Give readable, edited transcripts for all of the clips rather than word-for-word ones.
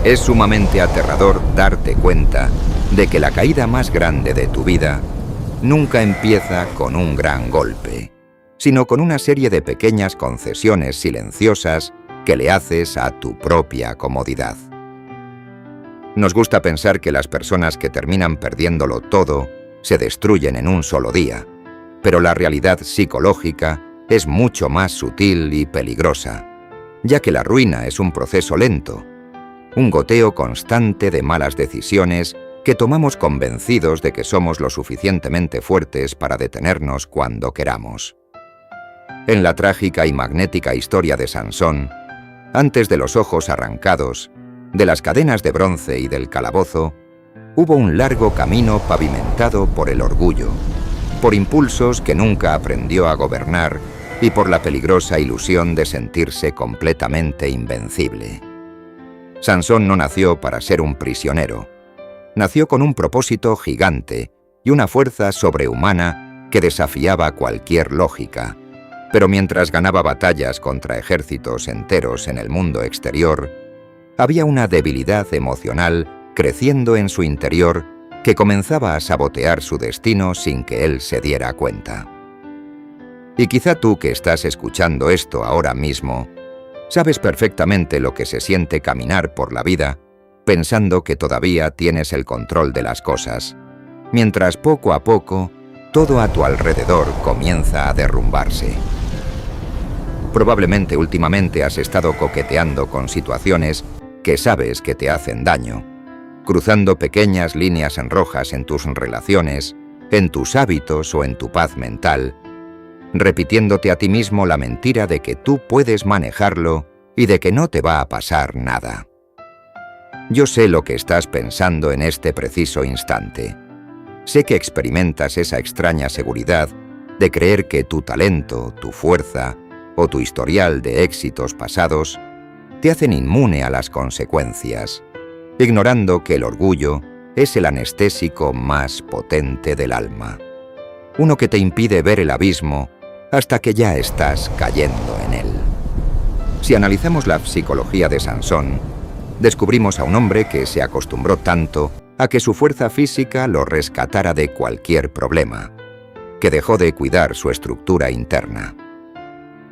Es sumamente aterrador darte cuenta de que la caída más grande de tu vida nunca empieza con un gran golpe, sino con una serie de pequeñas concesiones silenciosas que le haces a tu propia comodidad. Nos gusta pensar que las personas que terminan perdiéndolo todo se destruyen en un solo día, pero la realidad psicológica es mucho más sutil y peligrosa, ya que la ruina es un proceso lento, un goteo constante de malas decisiones que tomamos convencidos de que somos lo suficientemente fuertes para detenernos cuando queramos. En la trágica y magnética historia de Sansón, antes de los ojos arrancados, de las cadenas de bronce y del calabozo, hubo un largo camino pavimentado por el orgullo, por impulsos que nunca aprendió a gobernar y por la peligrosa ilusión de sentirse completamente invencible. Sansón no nació para ser un prisionero. Nació con un propósito gigante y una fuerza sobrehumana que desafiaba cualquier lógica. Pero mientras ganaba batallas contra ejércitos enteros en el mundo exterior, había una debilidad emocional creciendo en su interior que comenzaba a sabotear su destino sin que él se diera cuenta. Y quizá tú que estás escuchando esto ahora mismo, sabes perfectamente lo que se siente caminar por la vida pensando que todavía tienes el control de las cosas, mientras poco a poco todo a tu alrededor comienza a derrumbarse. Probablemente últimamente has estado coqueteando con situaciones que sabes que te hacen daño, cruzando pequeñas líneas en rojas en tus relaciones, en tus hábitos o en tu paz mental, repitiéndote a ti mismo la mentira de que tú puedes manejarlo y de que no te va a pasar nada. Yo sé lo que estás pensando en este preciso instante. Sé que experimentas esa extraña seguridad de creer que tu talento, tu fuerza o tu historial de éxitos pasados te hacen inmune a las consecuencias, ignorando que el orgullo es el anestésico más potente del alma, uno que te impide ver el abismo hasta que ya estás cayendo en él. Si analizamos la psicología de Sansón, descubrimos a un hombre que se acostumbró tanto a que su fuerza física lo rescatara de cualquier problema, que dejó de cuidar su estructura interna.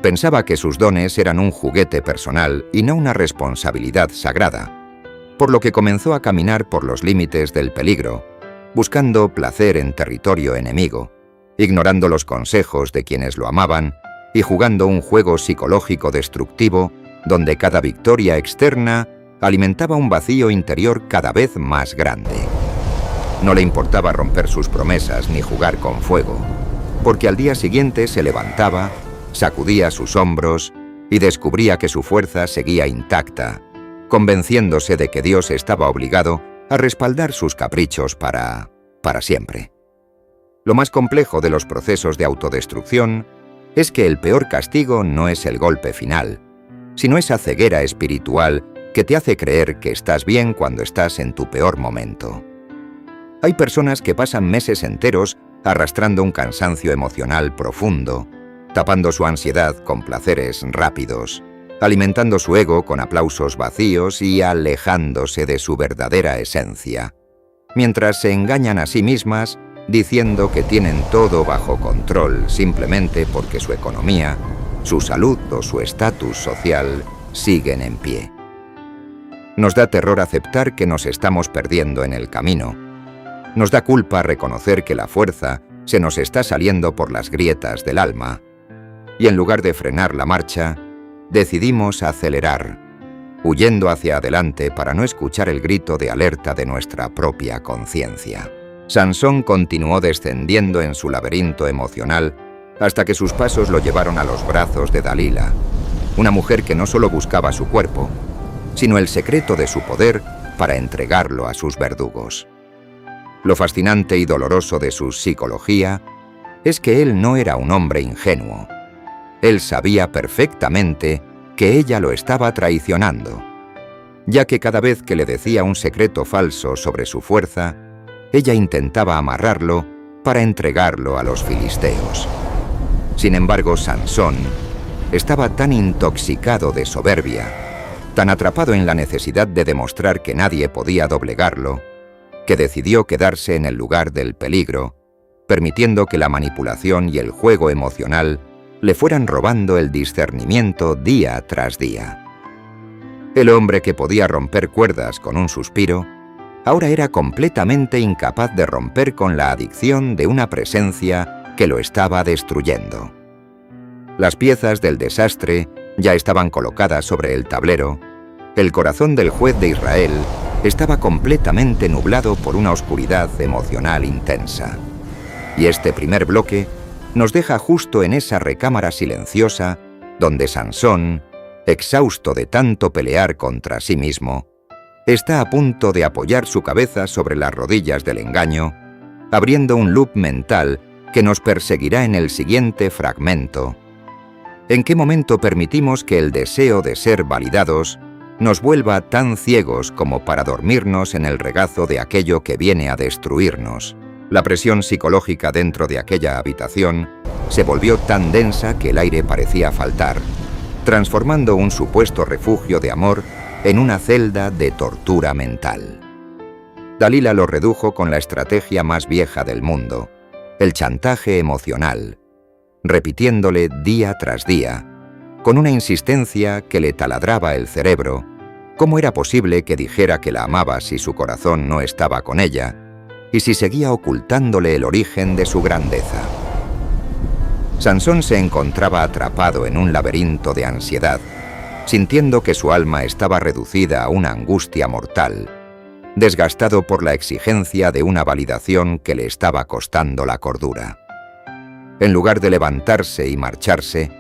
Pensaba que sus dones eran un juguete personal y no una responsabilidad sagrada, por lo que comenzó a caminar por los límites del peligro, buscando placer en territorio enemigo, ignorando los consejos de quienes lo amaban y jugando un juego psicológico destructivo donde cada victoria externa alimentaba un vacío interior cada vez más grande. No le importaba romper sus promesas ni jugar con fuego, porque al día siguiente se levantaba, sacudía sus hombros y descubría que su fuerza seguía intacta, convenciéndose de que Dios estaba obligado a respaldar sus caprichos para siempre. Lo más complejo de los procesos de autodestrucción es que el peor castigo no es el golpe final, sino esa ceguera espiritual que te hace creer que estás bien cuando estás en tu peor momento. Hay personas que pasan meses enteros arrastrando un cansancio emocional profundo, tapando su ansiedad con placeres rápidos, alimentando su ego con aplausos vacíos y alejándose de su verdadera esencia, mientras se engañan a sí mismas diciendo que tienen todo bajo control simplemente porque su economía, su salud o su estatus social siguen en pie. Nos da terror aceptar que nos estamos perdiendo en el camino. Nos da culpa reconocer que la fuerza se nos está saliendo por las grietas del alma. Y en lugar de frenar la marcha, decidimos acelerar, huyendo hacia adelante para no escuchar el grito de alerta de nuestra propia conciencia. Sansón continuó descendiendo en su laberinto emocional hasta que sus pasos lo llevaron a los brazos de Dalila, una mujer que no solo buscaba su cuerpo, sino el secreto de su poder para entregarlo a sus verdugos. Lo fascinante y doloroso de su psicología es que él no era un hombre ingenuo. Él sabía perfectamente que ella lo estaba traicionando, ya que cada vez que le decía un secreto falso sobre su fuerza, ella intentaba amarrarlo para entregarlo a los filisteos. Sin embargo, Sansón estaba tan intoxicado de soberbia tan atrapado en la necesidad de demostrar que nadie podía doblegarlo, que decidió quedarse en el lugar del peligro, permitiendo que la manipulación y el juego emocional le fueran robando el discernimiento día tras día. El hombre que podía romper cuerdas con un suspiro, ahora era completamente incapaz de romper con la adicción de una presencia que lo estaba destruyendo. Las piezas del desastre ya estaban colocadas sobre el tablero. El corazón del juez de Israel estaba completamente nublado por una oscuridad emocional intensa. Y este primer bloque nos deja justo en esa recámara silenciosa donde Sansón, exhausto de tanto pelear contra sí mismo, está a punto de apoyar su cabeza sobre las rodillas del engaño, abriendo un loop mental que nos perseguirá en el siguiente fragmento. ¿En qué momento permitimos que el deseo de ser validados nos vuelva tan ciegos como para dormirnos en el regazo de aquello que viene a destruirnos? La presión psicológica dentro de aquella habitación se volvió tan densa que el aire parecía faltar, transformando un supuesto refugio de amor en una celda de tortura mental. Dalila lo redujo con la estrategia más vieja del mundo, el chantaje emocional, repitiéndole día tras día, con una insistencia que le taladraba el cerebro, cómo era posible que dijera que la amaba si su corazón no estaba con ella, y si seguía ocultándole el origen de su grandeza. Sansón se encontraba atrapado en un laberinto de ansiedad, sintiendo que su alma estaba reducida a una angustia mortal, desgastado por la exigencia de una validación que le estaba costando la cordura. En lugar de levantarse y marcharse,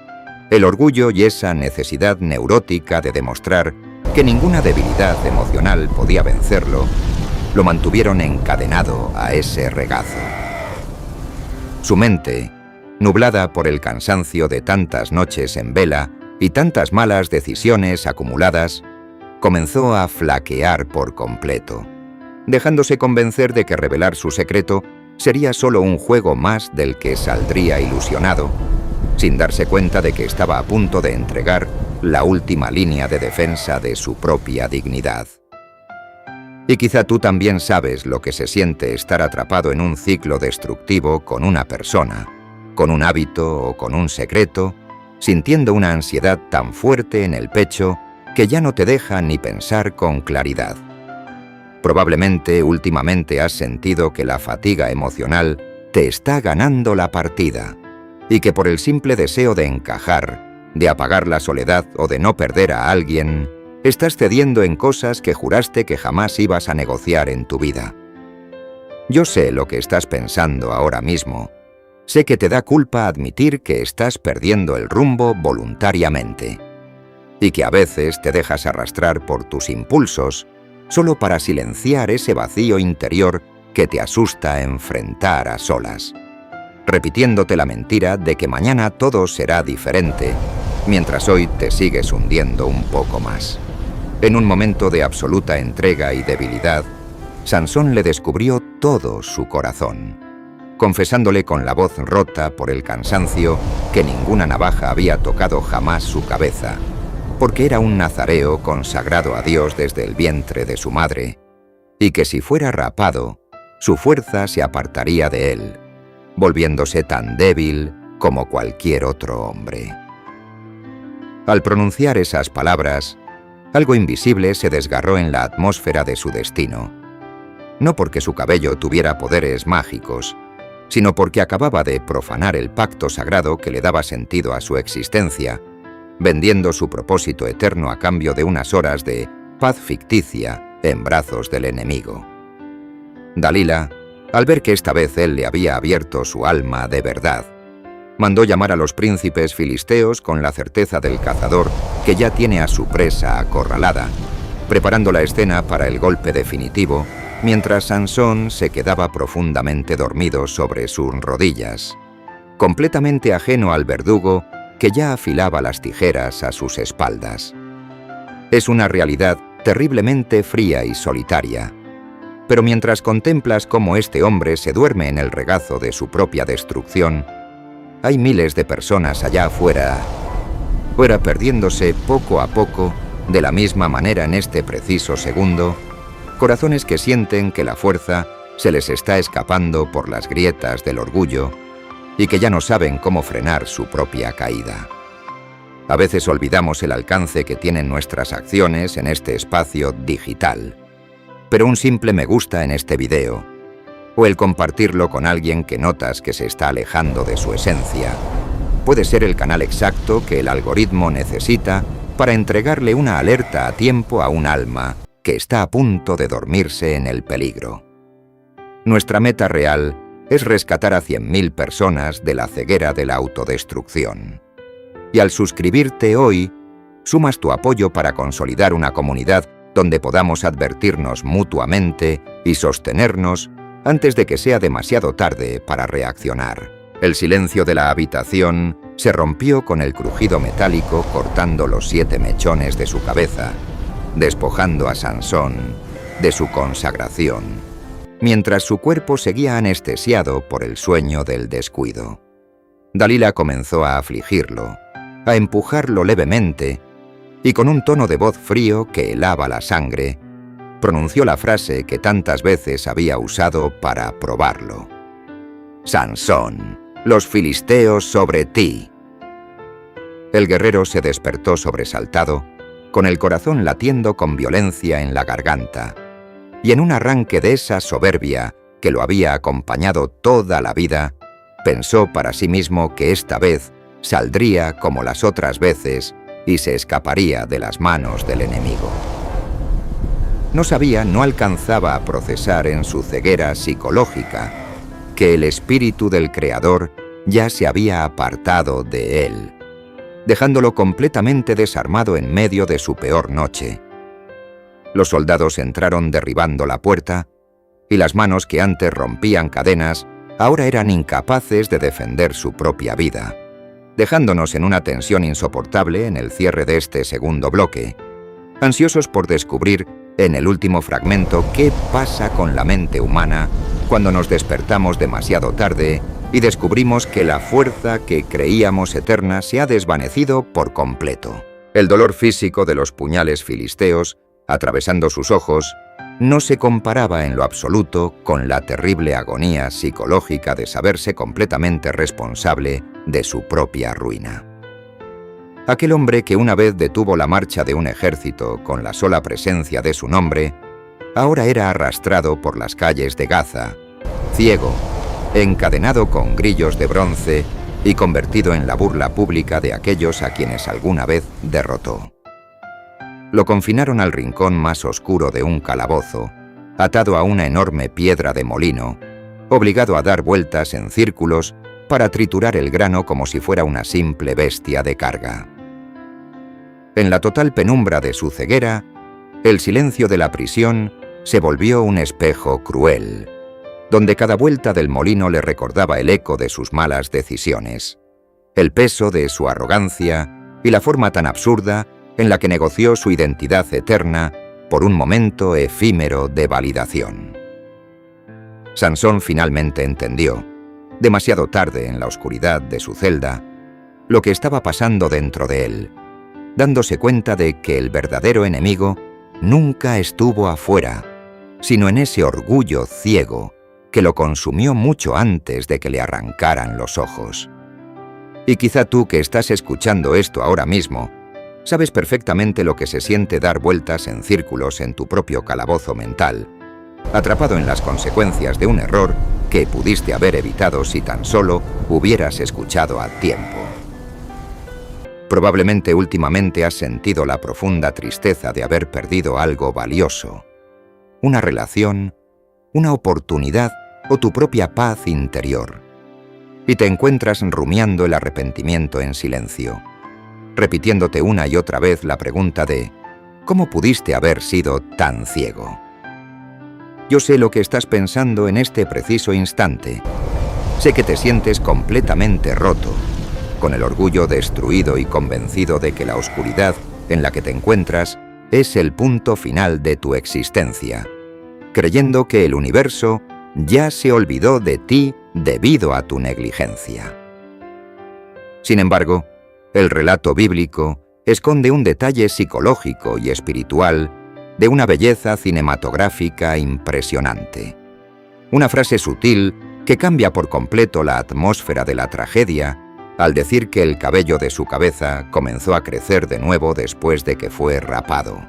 el orgullo y esa necesidad neurótica de demostrar que ninguna debilidad emocional podía vencerlo, lo mantuvieron encadenado a ese regazo. Su mente, nublada por el cansancio de tantas noches en vela y tantas malas decisiones acumuladas, comenzó a flaquear por completo, dejándose convencer de que revelar su secreto sería solo un juego más del que saldría ilusionado, sin darse cuenta de que estaba a punto de entregar la última línea de defensa de su propia dignidad. Y quizá tú también sabes lo que se siente estar atrapado en un ciclo destructivo con una persona, con un hábito o con un secreto, sintiendo una ansiedad tan fuerte en el pecho que ya no te deja ni pensar con claridad. Probablemente últimamente has sentido que la fatiga emocional te está ganando la partida y que por el simple deseo de encajar, de apagar la soledad o de no perder a alguien, estás cediendo en cosas que juraste que jamás ibas a negociar en tu vida. Yo sé lo que estás pensando ahora mismo. Sé que te da culpa admitir que estás perdiendo el rumbo voluntariamente y que a veces te dejas arrastrar por tus impulsos solo para silenciar ese vacío interior que te asusta enfrentar a solas, repitiéndote la mentira de que mañana todo será diferente, mientras hoy te sigues hundiendo un poco más. En un momento de absoluta entrega y debilidad, Sansón le descubrió todo su corazón, confesándole con la voz rota por el cansancio que ninguna navaja había tocado jamás su cabeza, porque era un nazareo consagrado a Dios desde el vientre de su madre, y que si fuera rapado, su fuerza se apartaría de él, volviéndose tan débil como cualquier otro hombre. Al pronunciar esas palabras, algo invisible se desgarró en la atmósfera de su destino, no porque su cabello tuviera poderes mágicos, sino porque acababa de profanar el pacto sagrado que le daba sentido a su existencia, vendiendo su propósito eterno a cambio de unas horas de paz ficticia en brazos del enemigo. Dalila, al ver que esta vez él le había abierto su alma de verdad, mandó llamar a los príncipes filisteos con la certeza del cazador que ya tiene a su presa acorralada, preparando la escena para el golpe definitivo, mientras Sansón se quedaba profundamente dormido sobre sus rodillas, completamente ajeno al verdugo que ya afilaba las tijeras a sus espaldas. Es una realidad terriblemente fría y solitaria, pero mientras contemplas cómo este hombre se duerme en el regazo de su propia destrucción, hay miles de personas allá afuera, perdiéndose poco a poco de la misma manera en este preciso segundo, corazones que sienten que la fuerza se les está escapando por las grietas del orgullo y que ya no saben cómo frenar su propia caída. A veces olvidamos el alcance que tienen nuestras acciones en este espacio digital, pero un simple me gusta en este video, o el compartirlo con alguien que notas que se está alejando de su esencia, puede ser el canal exacto que el algoritmo necesita para entregarle una alerta a tiempo a un alma que está a punto de dormirse en el peligro. Nuestra meta real es rescatar a 100.000 personas de la ceguera de la autodestrucción. Y al suscribirte hoy, sumas tu apoyo para consolidar una comunidad donde podamos advertirnos mutuamente y sostenernos antes de que sea demasiado tarde para reaccionar. El silencio de la habitación se rompió con el crujido metálico cortando los 7 mechones de su cabeza, despojando a Sansón de su consagración, mientras su cuerpo seguía anestesiado por el sueño del descuido. Dalila comenzó a afligirlo, a empujarlo levemente, y con un tono de voz frío que helaba la sangre, pronunció la frase que tantas veces había usado para probarlo. «Sansón, los filisteos sobre ti». El guerrero se despertó sobresaltado, con el corazón latiendo con violencia en la garganta, y en un arranque de esa soberbia que lo había acompañado toda la vida, pensó para sí mismo que esta vez saldría como las otras veces y se escaparía de las manos del enemigo. No alcanzaba a procesar en su ceguera psicológica que el espíritu del Creador ya se había apartado de él, dejándolo completamente desarmado en medio de su peor noche. Los soldados entraron derribando la puerta, y las manos que antes rompían cadenas ahora eran incapaces de defender su propia vida, dejándonos en una tensión insoportable en el cierre de este segundo bloque, ansiosos por descubrir en el último fragmento qué pasa con la mente humana cuando nos despertamos demasiado tarde y descubrimos que la fuerza que creíamos eterna se ha desvanecido por completo. El dolor físico de los puñales filisteos, atravesando sus ojos, no se comparaba en lo absoluto con la terrible agonía psicológica de saberse completamente responsable de su propia ruina. Aquel hombre que una vez detuvo la marcha de un ejército con la sola presencia de su nombre, ahora era arrastrado por las calles de Gaza, ciego, encadenado con grillos de bronce y convertido en la burla pública de aquellos a quienes alguna vez derrotó. Lo confinaron al rincón más oscuro de un calabozo, atado a una enorme piedra de molino, obligado a dar vueltas en círculos para triturar el grano como si fuera una simple bestia de carga. En la total penumbra de su ceguera, el silencio de la prisión se volvió un espejo cruel, donde cada vuelta del molino le recordaba el eco de sus malas decisiones, el peso de su arrogancia y la forma tan absurda en la que negoció su identidad eterna por un momento efímero de validación. Sansón finalmente entendió, demasiado tarde en la oscuridad de su celda, lo que estaba pasando dentro de él, dándose cuenta de que el verdadero enemigo nunca estuvo afuera, sino en ese orgullo ciego que lo consumió mucho antes de que le arrancaran los ojos. Y quizá tú que estás escuchando esto ahora mismo, sabes perfectamente lo que se siente dar vueltas en círculos en tu propio calabozo mental, atrapado en las consecuencias de un error que pudiste haber evitado si tan solo hubieras escuchado a tiempo. Probablemente últimamente has sentido la profunda tristeza de haber perdido algo valioso, una relación, una oportunidad o tu propia paz interior, y te encuentras rumiando el arrepentimiento en silencio, repitiéndote una y otra vez la pregunta de ¿cómo pudiste haber sido tan ciego? Yo sé lo que estás pensando en este preciso instante. Sé que te sientes completamente roto, con el orgullo destruido y convencido de que la oscuridad en la que te encuentras es el punto final de tu existencia, creyendo que el universo ya se olvidó de ti debido a tu negligencia. Sin embargo, el relato bíblico esconde un detalle psicológico y espiritual de una belleza cinematográfica impresionante. Una frase sutil que cambia por completo la atmósfera de la tragedia al decir que el cabello de su cabeza comenzó a crecer de nuevo después de que fue rapado.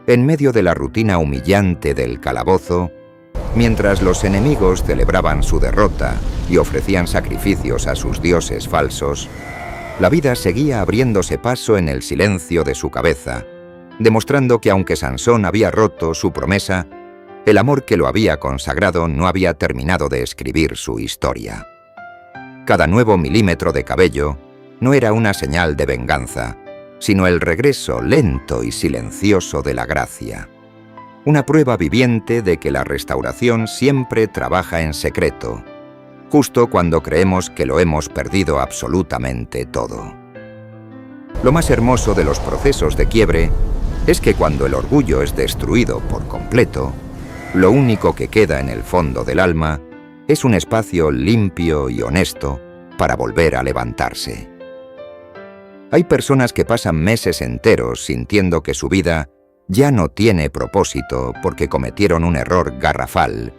En medio de la rutina humillante del calabozo, mientras los enemigos celebraban su derrota y ofrecían sacrificios a sus dioses falsos, la vida seguía abriéndose paso en el silencio de su cabeza, demostrando que aunque Sansón había roto su promesa, el amor que lo había consagrado no había terminado de escribir su historia. Cada nuevo milímetro de cabello no era una señal de venganza, sino el regreso lento y silencioso de la gracia. Una prueba viviente de que la restauración siempre trabaja en secreto, justo cuando creemos que lo hemos perdido absolutamente todo. Lo más hermoso de los procesos de quiebre es que cuando el orgullo es destruido por completo, lo único que queda en el fondo del alma es un espacio limpio y honesto para volver a levantarse. Hay personas que pasan meses enteros sintiendo que su vida ya no tiene propósito porque cometieron un error garrafal,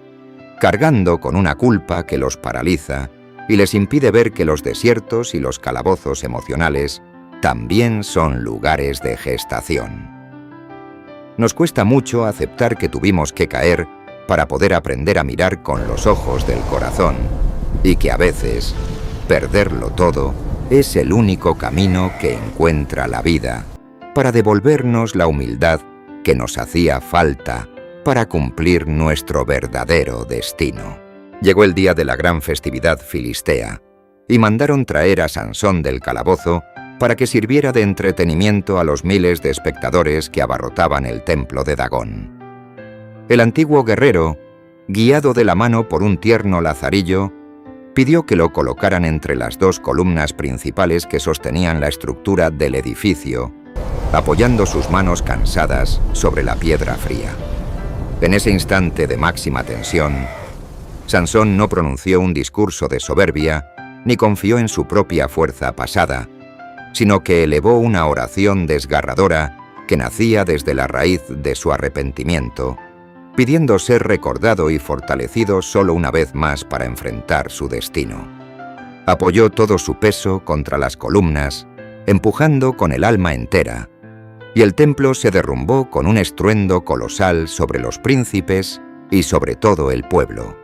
cargando con una culpa que los paraliza y les impide ver que los desiertos y los calabozos emocionales también son lugares de gestación. Nos cuesta mucho aceptar que tuvimos que caer para poder aprender a mirar con los ojos del corazón y que a veces perderlo todo es el único camino que encuentra la vida para devolvernos la humildad que nos hacía falta para cumplir nuestro verdadero destino. Llegó el día de la gran festividad filistea y mandaron traer a Sansón del calabozo para que sirviera de entretenimiento a los miles de espectadores que abarrotaban el templo de Dagón. El antiguo guerrero, guiado de la mano por un tierno lazarillo, pidió que lo colocaran entre las dos columnas principales que sostenían la estructura del edificio, apoyando sus manos cansadas sobre la piedra fría. En ese instante de máxima tensión, Sansón no pronunció un discurso de soberbia ni confió en su propia fuerza pasada, sino que elevó una oración desgarradora que nacía desde la raíz de su arrepentimiento, pidiendo ser recordado y fortalecido solo una vez más para enfrentar su destino. Apoyó todo su peso contra las columnas, empujando con el alma entera, y el templo se derrumbó con un estruendo colosal sobre los príncipes y sobre todo el pueblo,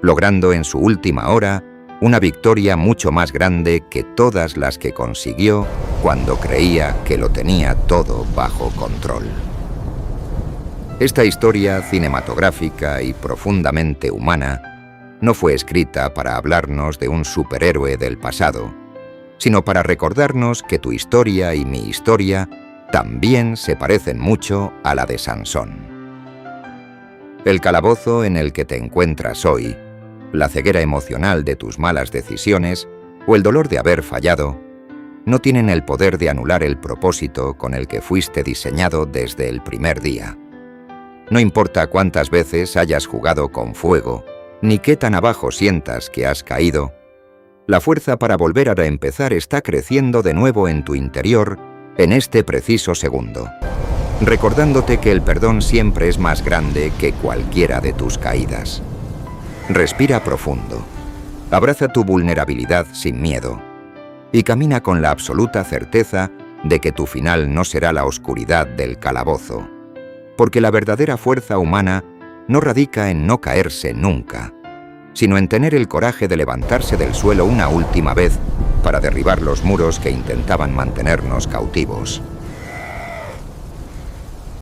logrando en su última hora una victoria mucho más grande que todas las que consiguió cuando creía que lo tenía todo bajo control. Esta historia cinematográfica y profundamente humana no fue escrita para hablarnos de un superhéroe del pasado, sino para recordarnos que tu historia y mi historia también se parecen mucho a la de Sansón. El calabozo en el que te encuentras hoy, la ceguera emocional de tus malas decisiones o el dolor de haber fallado, no tienen el poder de anular el propósito con el que fuiste diseñado desde el primer día. No importa cuántas veces hayas jugado con fuego, ni qué tan abajo sientas que has caído, la fuerza para volver a reempezar está creciendo de nuevo en tu interior en este preciso segundo, recordándote que el perdón siempre es más grande que cualquiera de tus caídas. Respira profundo, abraza tu vulnerabilidad sin miedo y camina con la absoluta certeza de que tu final no será la oscuridad del calabozo, porque la verdadera fuerza humana no radica en no caerse nunca, sino en tener el coraje de levantarse del suelo una última vez para derribar los muros que intentaban mantenernos cautivos.